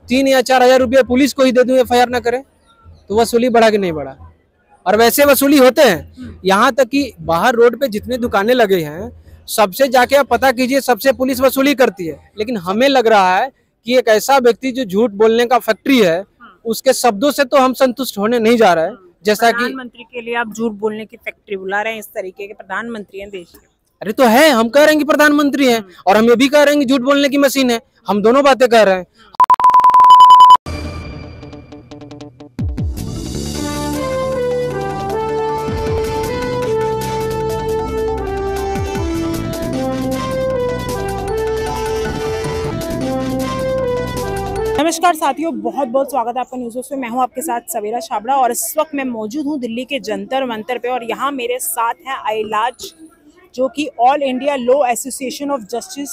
3 या 4 हजार रुपया पुलिस को ही दे दूं FIR ना करे, तो वसूली बढ़ा कि नहीं बढ़ा। और वैसे वसूली होते हैं, यहाँ तक कि बाहर रोड पे जितने दुकानें लगे हैं सबसे जाके आप पता कीजिए, सबसे पुलिस वसूली करती है। लेकिन हमें लग रहा है कि एक ऐसा व्यक्ति जो झूठ बोलने का फैक्ट्री है, उसके शब्दों से तो हम संतुष्ट होने नहीं जा रहे हैं। जैसा कि प्रधानमंत्री के लिए आप झूठ बोलने की फैक्ट्री बुला रहे हैं, इस तरीके के प्रधानमंत्री हैं देश के। अरे तो है, हम कह रहे हैं कि प्रधानमंत्री हैं और हम ये भी कह रहे हैं कि झूठ बोलने की मशीन है, हम दोनों बातें कह रहे हैं। नमस्कार साथियों, बहुत बहुत स्वागत है आपका न्यूज़ हाउस में। मैं हूं आपके साथ सवेरा छाबड़ा और इस वक्त मैं मौजूद हूं दिल्ली के जंतर मंतर पे और यहां मेरे साथ हैं आइलाज, जो कि all India law association of justice,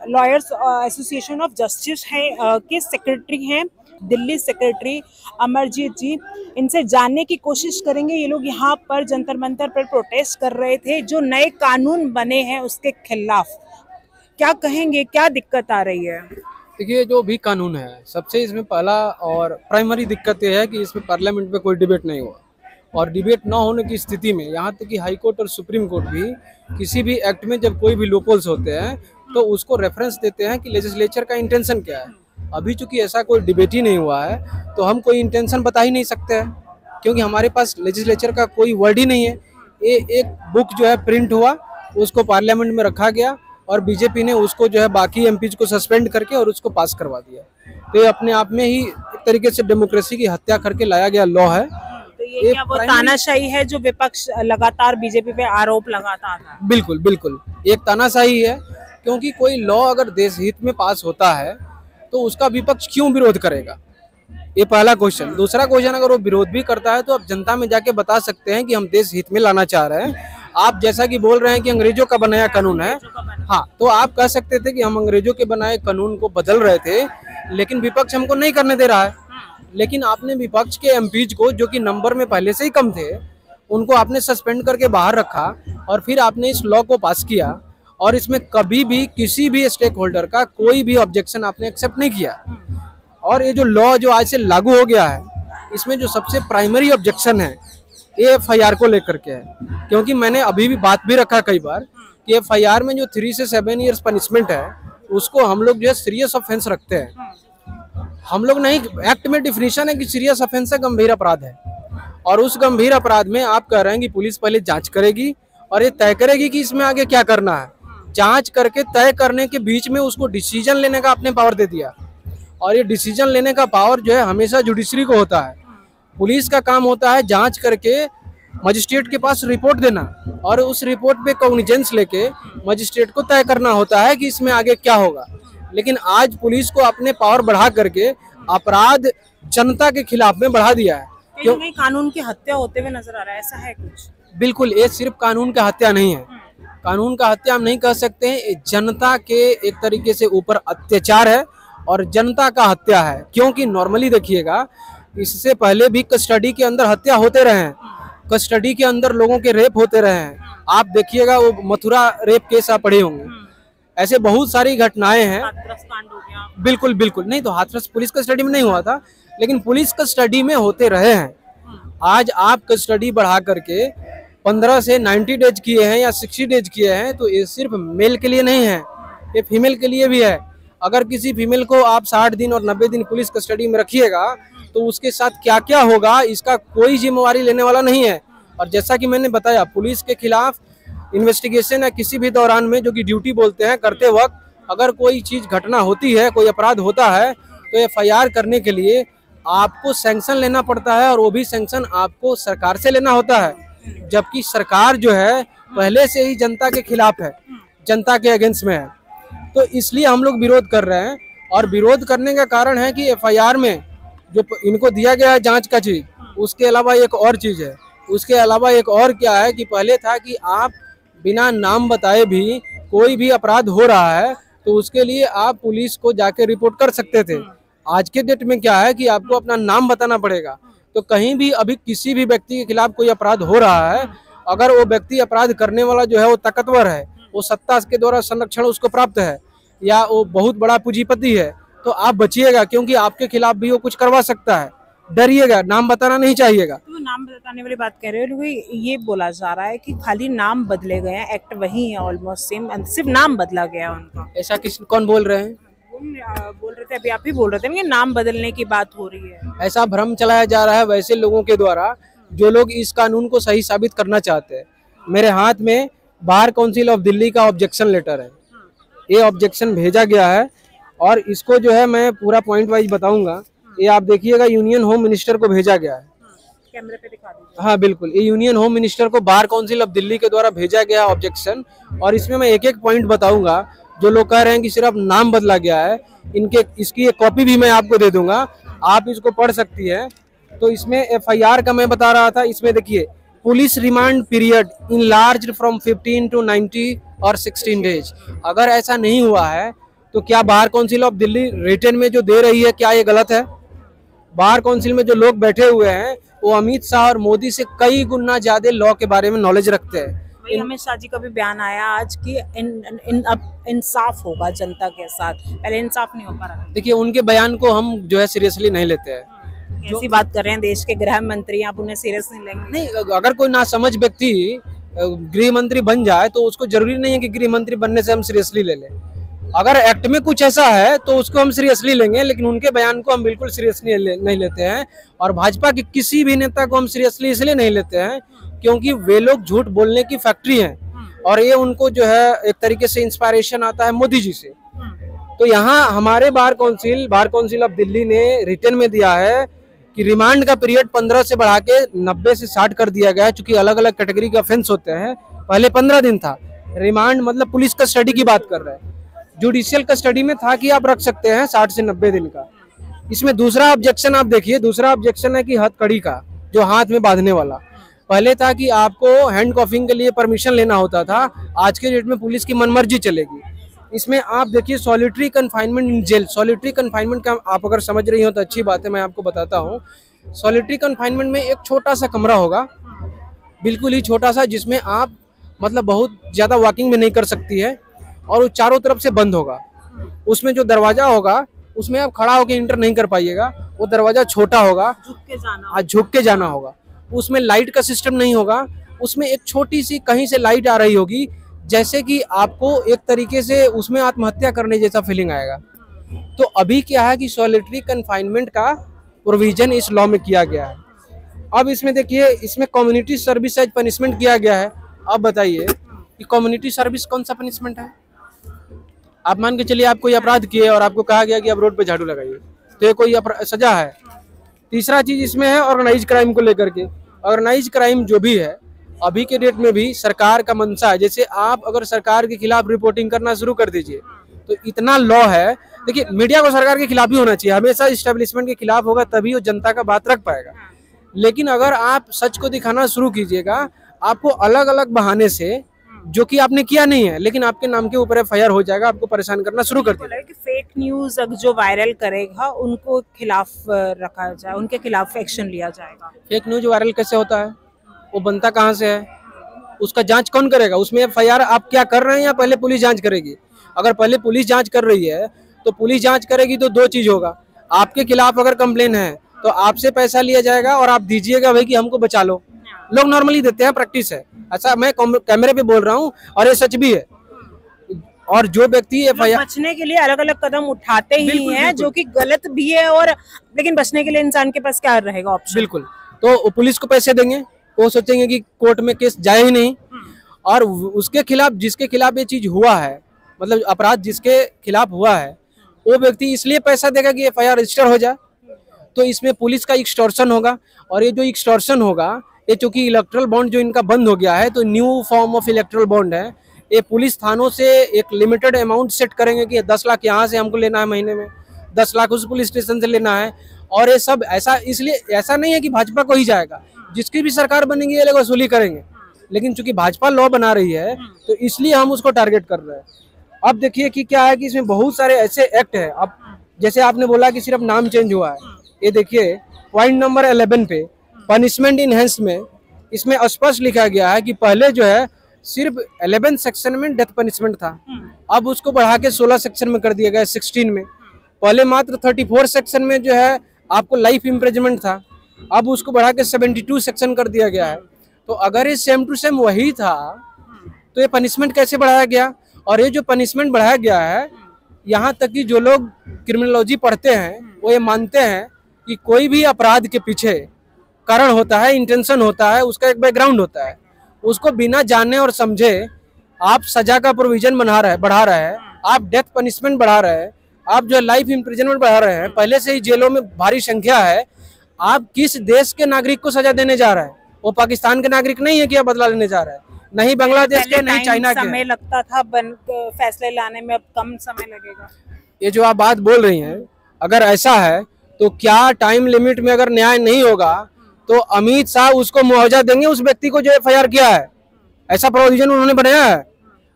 lawyers association of justice है के सेक्रेटरी हैं, दिल्ली सेक्रेटरी अमरजीत जी। इनसे जानने की कोशिश करेंगे, ये लोग यहाँ पर जंतर मंतर पर प्रोटेस्ट कर रहे थे जो नए कानून बने हैं उसके खिलाफ। क्या कहेंगे, क्या दिक्कत आ रही है? देखिए, जो भी कानून है, सबसे इसमें पहला और प्राइमरी दिक्कत यह है कि इसमें पार्लियामेंट में कोई डिबेट नहीं हुआ, और डिबेट ना होने की स्थिति में यहाँ तक कि हाई कोर्ट और सुप्रीम कोर्ट भी किसी भी एक्ट में जब कोई भी लूपहोल्स होते हैं तो उसको रेफरेंस देते हैं कि लेजिस्लेचर का इंटेंशन क्या है। अभी चूंकि ऐसा कोई डिबेट ही नहीं हुआ है तो हम कोई इंटेंशन बता ही नहीं सकते हैं, क्योंकि हमारे पास लेजिस्लेचर का कोई वर्ड ही नहीं है। एक बुक जो है प्रिंट हुआ, उसको पार्लियामेंट में रखा गया और बीजेपी ने उसको जो है बाकी एमपीज को सस्पेंड करके और उसको पास करवा दिया। तो ये अपने आप में ही एक तरीके से डेमोक्रेसी की हत्या करके लाया गया लॉ है। तो ये क्या वो तानाशाही है जो विपक्ष लगातार बीजेपी पे आरोप लगाता था? बिल्कुल बिल्कुल, एक तानाशाही है, क्योंकि कोई लॉ अगर देश हित में पास होता है तो उसका विपक्ष क्यों विरोध करेगा, ये पहला क्वेश्चन। दूसरा क्वेश्चन, अगर वो विरोध भी करता है तो आप जनता में जाके बता सकते हैं कि हम देश हित में लाना चाह रहे हैं। आप जैसा कि बोल रहे हैं कि अंग्रेजों का बनाया कानून है, हाँ, तो आप कह सकते थे कि हम अंग्रेजों के बनाए कानून को बदल रहे थे, लेकिन विपक्ष हमको नहीं करने दे रहा है। लेकिन आपने विपक्ष के एमपीज को, जो कि नंबर में पहले से ही कम थे, उनको आपने सस्पेंड करके बाहर रखा और फिर आपने इस लॉ को पास किया, और इसमें कभी भी किसी भी स्टेक होल्डर का कोई भी ऑब्जेक्शन आपने एक्सेप्ट नहीं किया। और ये जो लॉ जो आज से लागू हो गया है, इसमें जो सबसे प्राइमरी ऑब्जेक्शन है ये FIR को लेकर के है, क्योंकि मैंने अभी भी बात भी रखा कई बार कि FIR में जो 3 से 7 इयर्स पनिशमेंट है उसको हम लोग जो है सीरियस ऑफेंस रखते हैं। हम लोग नहीं, एक्ट में डिफिनीशन है कि सीरियस ऑफेंस है, गंभीर अपराध है, और उस गंभीर अपराध में आप कह रहे हैं कि पुलिस पहले जांच करेगी और ये तय करेगी कि इसमें आगे क्या करना है। जांच करके तय करने के बीच में उसको डिसीजन लेने का आपने पावर दे दिया, और ये डिसीजन लेने का पावर जो है हमेशा जुडिशरी को होता है। पुलिस का काम होता है जांच करके मजिस्ट्रेट के पास रिपोर्ट देना, और उस रिपोर्ट पे कॉग्निजेंस लेके मजिस्ट्रेट को तय करना होता है कि इसमें आगे क्या होगा। लेकिन आज पुलिस को अपने पावर बढ़ा करके अपराध जनता के खिलाफ में बढ़ा दिया है। क्यों नहीं कानून की हत्या होते हुए नजर आ रहा है, ऐसा है कुछ? बिल्कुल, ये सिर्फ कानून का हत्या नहीं है, कानून का हत्या हम नहीं कह सकते हैं, ये जनता के एक तरीके से ऊपर अत्याचार है और जनता का हत्या है। क्योंकि नॉर्मली देखिएगा, इससे पहले भी कस्टडी के अंदर हत्या होते रहे हैं, कस्टडी के अंदर लोगों के रेप होते रहे हैं। आप देखिएगा, वो मथुरा रेप केस आप पढ़े होंगे, ऐसे बहुत सारी घटनाएं हैं। हाथरस कांड हो गया। बिल्कुल बिल्कुल, नहीं तो हाथरस पुलिस कस्टडी में नहीं हुआ था, लेकिन पुलिस कस्टडी में होते रहे हैं। आज आप कस्टडी बढ़ा करके 15 से 90 डेज किए हैं या 60 डेज किए हैं, तो ये सिर्फ मेल के लिए नहीं है, ये फीमेल के लिए भी है। अगर किसी फीमेल को आप 60 दिन और 90 दिन पुलिस कस्टडी में रखिएगा तो उसके साथ क्या क्या होगा, इसका कोई जिम्मेवारी लेने वाला नहीं है। और जैसा कि मैंने बताया, पुलिस के खिलाफ इन्वेस्टिगेशन या किसी भी दौरान में, जो कि ड्यूटी बोलते हैं, करते वक्त अगर कोई चीज घटना होती है, कोई अपराध होता है, तो FIR करने के लिए आपको सैंक्शन लेना पड़ता है, और वो भी सैंक्शन आपको सरकार से लेना होता है। जबकि सरकार जो है पहले से ही जनता के खिलाफ है, जनता के अगेंस्ट में है। तो इसलिए हम लोग विरोध कर रहे हैं, और विरोध करने का कारण है कि FIR में जो इनको दिया गया है जांच का चीज, उसके अलावा एक और चीज है। उसके अलावा एक और क्या है कि पहले था कि आप बिना नाम बताए भी कोई भी अपराध हो रहा है तो उसके लिए आप पुलिस को जाके रिपोर्ट कर सकते थे। आज के डेट में क्या है कि आपको अपना नाम बताना पड़ेगा। तो कहीं भी अभी किसी भी व्यक्ति के खिलाफ कोई अपराध हो रहा है, अगर वो व्यक्ति अपराध करने वाला जो है वो ताकतवर है, वो सत्ता के द्वारा संरक्षण उसको प्राप्त है, या वो बहुत बड़ा पूंजीपति है, तो आप बचिएगा, क्योंकि आपके खिलाफ भी वो कुछ करवा सकता है। डरिएगा, नाम बताना नहीं चाहिएगा। तो नाम बताने वाली बात कह रहे हो, ये बोला जा रहा है कि खाली नाम बदले गए हैं, एक्ट वही है ऑलमोस्ट सेम, सिर्फ नाम बदला गया है उनका। ऐसा कौन बोल रहे हैं? बोल रहे थे, अभी आप ही बोल रहे थे कि नाम बदलने की बात हो रही है। ऐसा भ्रम चलाया जा रहा है वैसे लोगों के द्वारा जो लोग इस कानून को सही साबित करना चाहते हैं। मेरे हाथ में बार काउंसिल ऑफ दिल्ली का ऑब्जेक्शन लेटर है। ये ऑब्जेक्शन भेजा गया है और इसको जो है मैं पूरा पॉइंट वाइज बताऊंगा। ये आप देखिएगा, यूनियन होम मिनिस्टर को भेजा गया है। कैमरे पे दिखा दीजिए। हाँ बिल्कुल, ये यूनियन होम मिनिस्टर को बार काउंसिल ऑफ दिल्ली के द्वारा भेजा गया ऑब्जेक्शन। और इसमें मैं एक एक पॉइंट बताऊंगा। जो लोग कह रहे हैं कि सिर्फ नाम बदला गया है, इसकी एक कॉपी भी मैं आपको दे दूंगा, आप इसको पढ़ सकती है। तो इसमें FIR का मैं बता रहा था, इसमें देखिए, police remand period enlarged from 15 to 90 और 16 डेज। अगर ऐसा नहीं हुआ है तो क्या bar council of Delhi return में जो दे रही है, क्या ये गलत है? बार काउंसिल में जो लोग बैठे हुए हैं वो अमित शाह और मोदी से कई गुना ज्यादा लॉ के बारे में नॉलेज रखते हैं। अमित शाह जी का भी बयान आया आज कि इंसाफ होगा जनता के साथ, पहले इंसाफ नहीं हो पा रहा। देखिए, उनके बयान को हम जो है सीरियसली नहीं लेते हैं। ऐसी बात कर रहे हैं देश के गृह मंत्री, आप उन्हें सीरियस नहीं लेंगे? नहीं, अगर कोई नासमझ व्यक्ति गृह मंत्री बन जाए तो उसको जरूरी नहीं है कि गृह मंत्री बनने से हम सीरियसली ले लें। अगर एक्ट में कुछ ऐसा है तो उसको हम सीरियसली लेंगे, लेकिन उनके बयान को हम बिल्कुल सीरियसली नहीं लेते हैं। और भाजपा के किसी भी नेता को हम सीरियसली इसलिए नहीं लेते हैं क्योंकि वे लोग झूठ बोलने की फैक्ट्री हैं और ये उनको जो है एक तरीके से इंस्पायरेशन आता है मोदी जी से। तो यहाँ हमारे बार काउंसिल ऑफ दिल्ली ने रिटर्न में दिया है कि रिमांड का पीरियड 15 से बढ़ा के 90 से 60 कर दिया गया है, चूंकि अलग अलग कैटेगरी के ऑफेंस होते हैं। पहले 15 दिन था। रिमांड मतलब पुलिस कस्टडी की बात कर रहे हैं, जुडिशियल कस्टडी में था कि आप रख सकते हैं 60 से 90 दिन का। इसमें दूसरा ऑब्जेक्शन आप देखिए, दूसरा ऑब्जेक्शन है कि हथकड़ी का, जो हाथ में बांधने वाला। पहले था कि आपको हैंड कॉफिंग के लिए परमिशन लेना होता था, आज के डेट में पुलिस की मनमर्जी चलेगी। इसमें आप देखिए, solitary confinement in jail. Solitary confinement का आप अगर समझ रही हो तो अच्छी बात है, मैं आपको बताता हूँ। सॉलिटरी कन्फाइनमेंट में एक छोटा सा कमरा होगा, बिल्कुल ही छोटा सा, जिसमें आप मतलब बहुत ज़्यादा वॉकिंग भी नहीं कर सकती है और वो चारों तरफ से बंद होगा। उसमें जो दरवाजा होगा उसमें आप खड़ा होकर इंटर नहीं कर पाइएगा, वो दरवाजा छोटा होगा, झुक के जाना होगा। उसमें लाइट का सिस्टम नहीं होगा, उसमें एक छोटी सी कहीं से लाइट आ रही होगी, जैसे कि आपको एक तरीके से उसमें आत्महत्या करने जैसा फीलिंग आएगा। तो अभी क्या है कि सॉलिटरी कन्फाइनमेंट का प्रोविजन इस लॉ में किया गया है। अब इसमें देखिए, इसमें कम्युनिटी सर्विस एज पनिशमेंट किया गया है। अब बताइए कि कम्युनिटी सर्विस कौन सा पनिशमेंट है? आप मान के चलिए, आप कोई अपराध किए और आपको कहा गया कि आप रोड पे झाड़ू लगाइए, तो ये कोई सजा है। तीसरा चीज इसमें है ऑर्गेनाइज क्राइम को लेकर के। ऑर्गेनाइज क्राइम जो भी है, अभी के डेट में भी सरकार का मंशा है, जैसे आप अगर सरकार के खिलाफ रिपोर्टिंग करना शुरू कर दीजिए तो इतना लॉ है। देखिए, मीडिया को सरकार के खिलाफ ही होना चाहिए, हमेशा इस्टेब्लिशमेंट के खिलाफ होगा तभी वो जनता का बात रख पाएगा। लेकिन अगर आप सच को दिखाना शुरू कीजिएगा, आपको अलग अलग बहाने से, जो कि आपने किया नहीं है लेकिन आपके नाम के ऊपर FIR हो जाएगा, आपको परेशान करना शुरू कर देगा। कि फेक न्यूज जो वायरल करेगा उनको खिलाफ रखा जाए, उनके खिलाफ एक्शन लिया जाएगा। फेक न्यूज वायरल कैसे होता है? वो बनता कहाँ से है? उसका जांच कौन करेगा? उसमें FIR आप क्या कर रहे हैं या पहले पुलिस जांच करेगी? अगर पहले पुलिस जांच कर रही है तो पुलिस जांच करेगी तो दो चीज होगा, आपके खिलाफ अगर कंप्लेन है तो आपसे पैसा लिया जाएगा और आप दीजिएगा भाई कि हमको बचा लो। लोग नॉर्मली देते हैं, प्रैक्टिस है, ऐसा मैं कैमरे पे बोल रहा हूँ और ये सच भी है। और जो व्यक्ति FIR बचने के लिए अलग अलग कदम उठाते ही हैं, जो कि गलत भी है, और लेकिन बचने के लिए इंसान के पास क्या रहेगा ऑप्शन? बिल्कुल, तो पुलिस को पैसे देंगे, वो सोचेंगे कि कोर्ट में केस जाए ही नहीं, और उसके खिलाफ, जिसके खिलाफ ये चीज हुआ है, मतलब अपराध जिसके खिलाफ हुआ है, वो व्यक्ति इसलिए पैसा देगा कि FIR रजिस्टर हो जाए। तो इसमें पुलिस का एक्सटॉर्शन होगा, और ये जो एक्सटॉर्शन होगा, ये चूंकि इलेक्ट्रल बॉन्ड जो इनका बंद हो गया है, तो new form of erectile bond है। ये पुलिस थानों से एक लिमिटेड अमाउंट सेट करेंगे कि 10 लाख यहाँ से हमको लेना है महीने में, 10 लाख उस पुलिस स्टेशन से लेना है। और ये सब ऐसा, इसलिए ऐसा नहीं है कि भाजपा को ही जाएगा, जिसकी भी सरकार बनेगी ये लोग वसूली करेंगे, लेकिन चूंकि भाजपा लॉ बना रही है तो इसलिए हम उसको टारगेट कर रहे हैं। अब देखिए कि क्या है कि इसमें बहुत सारे ऐसे एक्ट है। अब जैसे आपने बोला कि सिर्फ नाम चेंज हुआ है, ये देखिए पॉइंट नंबर 11 पे पनिशमेंट इनहेंस में, इसमें स्पष्ट लिखा गया है कि पहले जो है सिर्फ 11 सेक्शन में डेथ पनिशमेंट था, अब उसको बढ़ा के 16 सेक्शन में कर दिया गया, 16 में। पहले मात्र 34 सेक्शन में जो है आपको लाइफ इम्प्रिजनमेंट था, अब उसको बढ़ा के 72 सेक्शन कर दिया गया है। तो अगर ये सेम टू सेम वही था तो ये पनिशमेंट कैसे बढ़ाया गया? और ये जो पनिशमेंट बढ़ाया गया है, यहाँ तक कि जो लोग क्रिमिनोलॉजी पढ़ते हैं वो ये मानते हैं कि कोई भी अपराध के पीछे कारण होता है, इंटेंशन होता है, उसका एक बैकग्राउंड होता है। उसको बिना जाने और समझे आप सजा का प्रोविजन बढ़ा रहे हैं, आप डेथ पनिशमेंट बढ़ा रहे हैं, आप जो लाइफ इम्प्रिजनमेंट बढ़ा रहे हैं, पहले से ही जेलों में भारी संख्या है। आप किस देश के नागरिक को सजा देने जा रहे हैं? वो पाकिस्तान के नागरिक नहीं है कि आप बदला लेने जा रहे हैं, नहीं बांग्लादेश के, नहीं चाइना के। समय लगता था फैसले लाने में, अब कम समय लगेगा। ये जो आप बात बोल रही हैं, अगर ऐसा है तो क्या टाइम लिमिट में अगर न्याय नहीं होगा तो अमित शाह उसको मुआवजा देंगे उस व्यक्ति को जो एफआईआर किया है? ऐसा प्रोविजन उन्होंने बनाया है।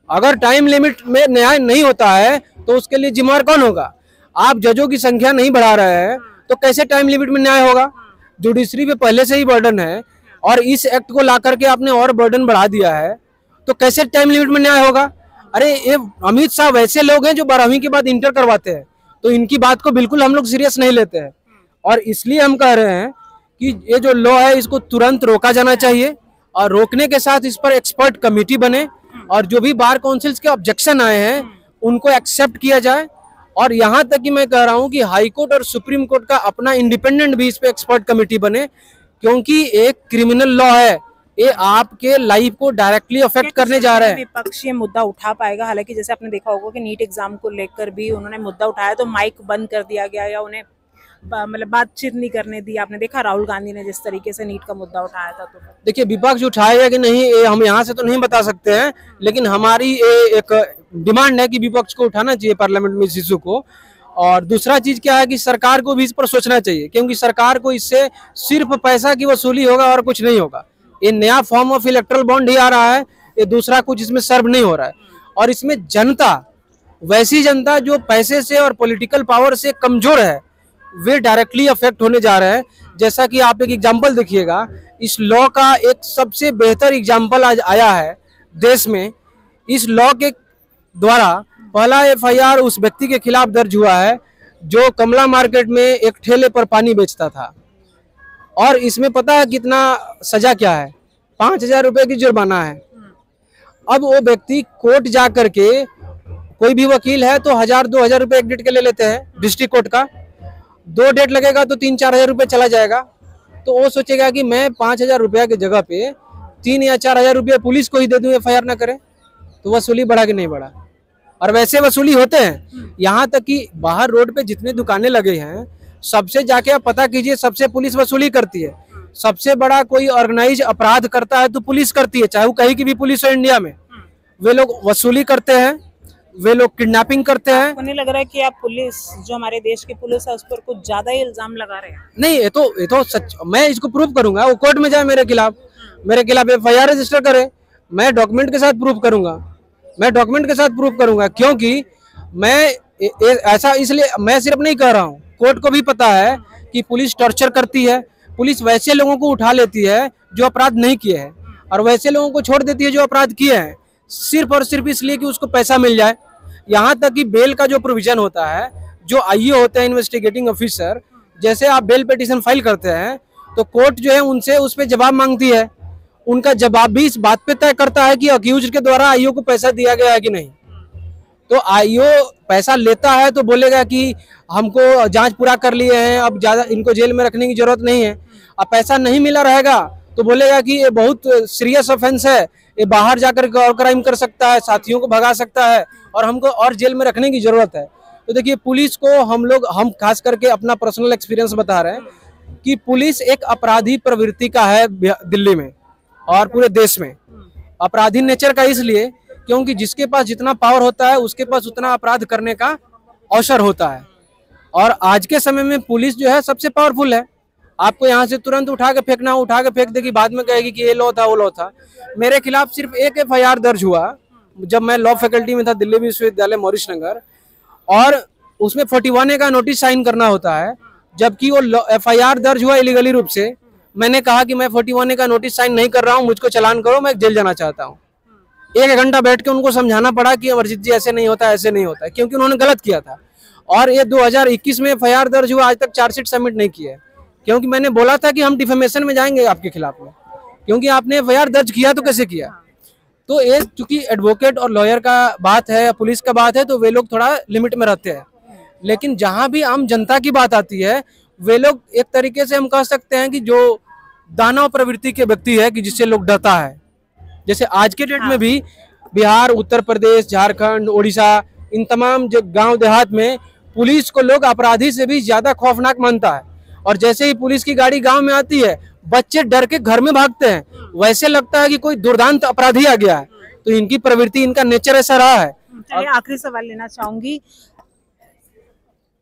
अगर टाइम लिमिट में न्याय नहीं होता है तो उसके लिए जिम्मेवार कौन होगा? आप जजों की संख्या नहीं बढ़ा रहे हैं तो कैसे टाइम लिमिट में न्याय होगा? जुडिशरी पे पहले से ही बर्डन है और इस एक्ट को ला करके आपने और बर्डन बढ़ा दिया है, तो कैसे टाइम लिमिट में न्याय होगा? अरे ये अमित शाह वैसे लोग हैं जो 12वीं के बाद इंटर करवाते हैं, तो इनकी बात को बिल्कुल हम लोग सीरियस नहीं लेते हैं। और इसलिए हम कह रहे हैं कि ये जो लॉ है इसको तुरंत रोका जाना चाहिए और रोकने के साथ इस पर एक्सपर्ट कमेटी बने और जो भी बार काउंसिल्स के ऑब्जेक्शन आए हैं उनको एक्सेप्ट किया जाए। और यहाँ तक कि मैं कह रहा हूँ कि हाई कोर्ट और सुप्रीम कोर्ट का अपना इंडिपेंडेंट भी इस पे एक्सपर्ट कमेटी बने, क्योंकि एक क्रिमिनल लॉ है, ये आपके लाइफ को डायरेक्टली अफेक्ट करने जा रहे हैं। विपक्ष ये मुद्दा उठा पाएगा? हालांकि जैसे आपने देखा होगा कि नीट एग्जाम को लेकर भी उन्होंने मुद्दा उठाया तो माइक बंद कर दिया गया या उन्हें मतलब बातचीत नहीं करने दी। आपने देखा राहुल गांधी ने जिस तरीके से नीट का मुद्दा उठाया था। तो देखिए, विपक्ष उठाएगा कि नहीं ये हम यहाँ से तो नहीं बता सकते हैं, लेकिन हमारी एक डिमांड है कि विपक्ष को उठाना चाहिए पार्लियामेंट में इस इशू को। और दूसरा चीज क्या है कि सरकार को भी इस पर सोचना चाहिए, क्योंकि सरकार को इससे सिर्फ पैसा की वसूली होगा और कुछ नहीं होगा। ये नया फॉर्म ऑफ इलेक्ट्रल बॉन्ड ही आ रहा है, ये दूसरा कुछ इसमें सर्व नहीं हो रहा है। और इसमें जनता, वैसी जनता जो पैसे से और पॉलिटिकल पावर से कमजोर है, वे डायरेक्टली अफेक्ट होने जा रहे हैं। जैसा कि आप एक एग्जाम्पल देखिएगा, इस लॉ का एक सबसे बेहतर एग्जाम्पल आज आया है देश में। इस लॉ के द्वारा पहला एफआईआर उस व्यक्ति के खिलाफ दर्ज हुआ है जो कमला मार्केट में एक ठेले पर पानी बेचता था। और इसमें पता है कितना सजा क्या है? 5,000 रुपए की जुर्माना है। अब वो व्यक्ति कोर्ट जा करके, कोई भी वकील है तो 1,000-2,000 रुपए एक डेट के ले लेते हैं डिस्ट्रिक्ट कोर्ट का, 2 डेट लगेगा तो 3-4 हज़ार रुपये चला जाएगा। तो वो सोचेगा कि मैं 5,000 रुपया की जगह पे 3 या 4 हज़ार रुपये पुलिस को ही दे दूं, एफआईआर ना करे। तो वसूली बढ़ा कि नहीं बढ़ा? और वैसे वसूली होते हैं। यहाँ तक कि बाहर रोड पे जितने दुकानें लगे हैं, सबसे जाके आप पता कीजिए, सबसे पुलिस वसूली करती है। सबसे बड़ा कोई ऑर्गेनाइज अपराध करता है तो पुलिस करती है, चाहे वो कहीं की भी पुलिस हो इंडिया में। वे लोग वसूली करते हैं, वे लोग किडनैपिंग करते हैं। मुझे लग रहा है कि आप पुलिस, जो हमारे देश की पुलिस है, उस पर कुछ ज्यादा ही इल्जाम लगा रहे हैं। नहीं, ये तो सच। मैं इसको प्रूव करूंगा, वो कोर्ट में जाए मेरे खिलाफ एफआईआर रजिस्टर करे, मैं डॉक्यूमेंट के साथ प्रूव करूंगा, क्योंकि मैं ऐसा इसलिए मैं सिर्फ नहीं कह रहा हूँ, कोर्ट को भी पता है कि पुलिस टॉर्चर करती है। पुलिस वैसे लोगों को उठा लेती है जो अपराध नहीं किए हैं और वैसे लोगों को छोड़ देती है जो अपराध किए हैं, सिर्फ और सिर्फ इसलिए कि उसको पैसा मिल जाए। यहाँ तक कि बेल का जो प्रोविजन होता है, जो आईओ होते हैं इन्वेस्टिगेटिंग ऑफिसर, जैसे आप बेल पिटीशन फाइल करते हैं तो कोर्ट जो है उनसे उस पर जवाब मांगती है। उनका जवाब भी इस बात पे तय करता है कि अक्यूज्ड के द्वारा आईओ को पैसा दिया गया है कि नहीं। तो आईओ पैसा लेता है तो बोलेगा कि हमको जांच पूरा कर लिए हैं, अब ज्यादा इनको जेल में रखने की जरूरत नहीं है। अब पैसा नहीं मिला रहेगा तो बोलेगा कि ये बहुत सीरियस ऑफेंस है, ये बाहर जाकर और क्राइम कर सकता है, साथियों को भगा सकता है और हमको और जेल में रखने की जरूरत है। तो देखिए, पुलिस को हम खास करके अपना पर्सनल एक्सपीरियंस बता रहे हैं कि पुलिस एक अपराधी प्रवृत्ति का है दिल्ली में और पूरे देश में। अपराधी नेचर का इसलिए क्योंकि जिसके पास जितना पावर होता है उसके पास उतना अपराध करने का अवसर होता है। और आज के समय में पुलिस जो है सबसे पावरफुल है। आपको यहाँ से तुरंत उठा के फेंक देगी, बाद में कहेगी कि ये लॉ था वो लॉ था। मेरे खिलाफ सिर्फ एक एफआईआर दर्ज हुआ जब मैं लॉ फैकल्टी में था दिल्ली विश्वविद्यालय मॉरिश नगर, और उसमें 41A का नोटिस साइन करना होता है, जबकि वो एफआईआर दर्ज हुआ इलीगली रूप से। मैंने कहा कि मैं 41A का नोटिस साइन नहीं कर रहा हूँ, मुझको चालान करो, मैं जेल जाना चाहता हूँ। 1 घंटा बैठ के उनको समझाना पड़ा कि अमरजीत जी ऐसे नहीं होता, क्योंकि उन्होंने गलत किया था। और ये 2021 में FIR दर्ज हुआ, आज तक चार्जशीट सबमिट नहीं किया है, क्योंकि मैंने बोला था कि हम डिफेमेशन में जाएंगे आपके खिलाफ में, क्योंकि आपने FIR दर्ज किया तो कैसे किया। तो ये चूंकि एडवोकेट और लॉयर का बात है, पुलिस का बात है, तो वे लोग थोड़ा लिमिट में रहते हैं। लेकिन जहां भी आम जनता की बात आती है, वे लोग एक तरीके से हम कह सकते हैं कि जो दानव प्रवृत्ति के व्यक्ति है, कि जिससे लोग डरता है। जैसे आज के डेट में भी बिहार, उत्तर प्रदेश, झारखंड, उड़ीसा, इन तमाम जो गांव देहात में पुलिस को लोग अपराधी से भी ज्यादा खौफनाक मानता है। और जैसे ही पुलिस की गाड़ी गांव में आती है, बच्चे डर के घर में भागते हैं, वैसे लगता है कि कोई दुर्दांत अपराधी आ गया है। तो इनकी प्रवृत्ति, इनका नेचर ऐसा रहा है। चलिए आखिरी सवाल लेना चाहूंगी,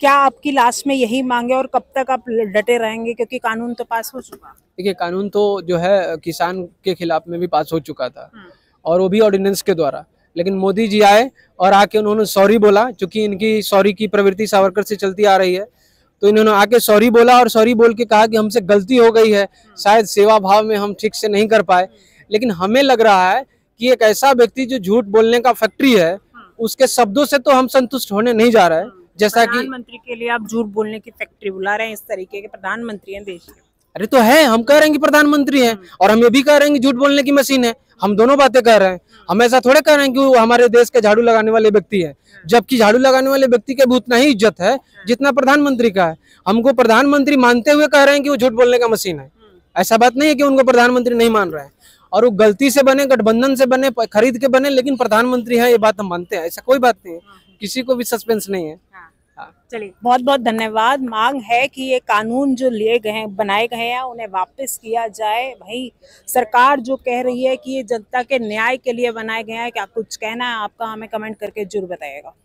क्या आपकी लास्ट में यही मांगे और कब तक आप डटे रहेंगे, क्योंकि कानून तो पास हो चुका? देखिए, कानून तो जो है किसान के खिलाफ में भी पास हो चुका था, और वो भी ऑर्डिनेंस के द्वारा। लेकिन मोदी जी आए और आके उन्होंने सॉरी बोला, क्योंकि इनकी सॉरी की प्रवृत्ति सावरकर से चलती आ रही है। तो इन्होंने आके सॉरी बोला और सॉरी बोल के कहा कि हमसे गलती हो गई है, शायद सेवा भाव में हम ठीक से नहीं कर पाए। लेकिन हमें लग रहा है कि एक ऐसा व्यक्ति जो झूठ बोलने का फैक्ट्री है, उसके शब्दों से तो हम संतुष्ट होने नहीं जा रहे हैं। जैसा कि प्रधानमंत्री के लिए आप झूठ बोलने की फैक्ट्री बुला रहे हैं, इस तरीके के प्रधानमंत्री हैं देश के। अरे तो है, हम कह रहे हैं कि प्रधानमंत्री हैं, और हम ये भी कह रहे हैं कि झूठ बोलने की मशीन है। हम दोनों बातें कह रहे हैं। हम ऐसा थोड़े कह रहे हैं कि वो हमारे देश के झाड़ू लगाने वाले व्यक्ति है, जबकि झाड़ू लगाने वाले व्यक्ति के भी उतना ही इज्जत है जितना प्रधानमंत्री का है। हमको प्रधानमंत्री मानते हुए कह रहे हैं कि वो झूठ बोलने का मशीन है। ऐसा बात नहीं है कि उनको प्रधानमंत्री नहीं मान रहे हैं, और वो गलती से बने, गठबंधन से बने, खरीद के बने, लेकिन प्रधानमंत्री है, ये बात हम मानते हैं। ऐसा कोई बात नहीं है, किसी को भी सस्पेंस नहीं है। चलिए बहुत बहुत धन्यवाद। मांग है कि ये कानून जो लिए गए हैं, बनाए गए हैं, उन्हें वापस किया जाए। भाई सरकार जो कह रही है कि ये जनता के न्याय के लिए बनाए गए हैं, क्या कुछ कहना है आपका, हमें कमेंट करके जरूर बताइएगा।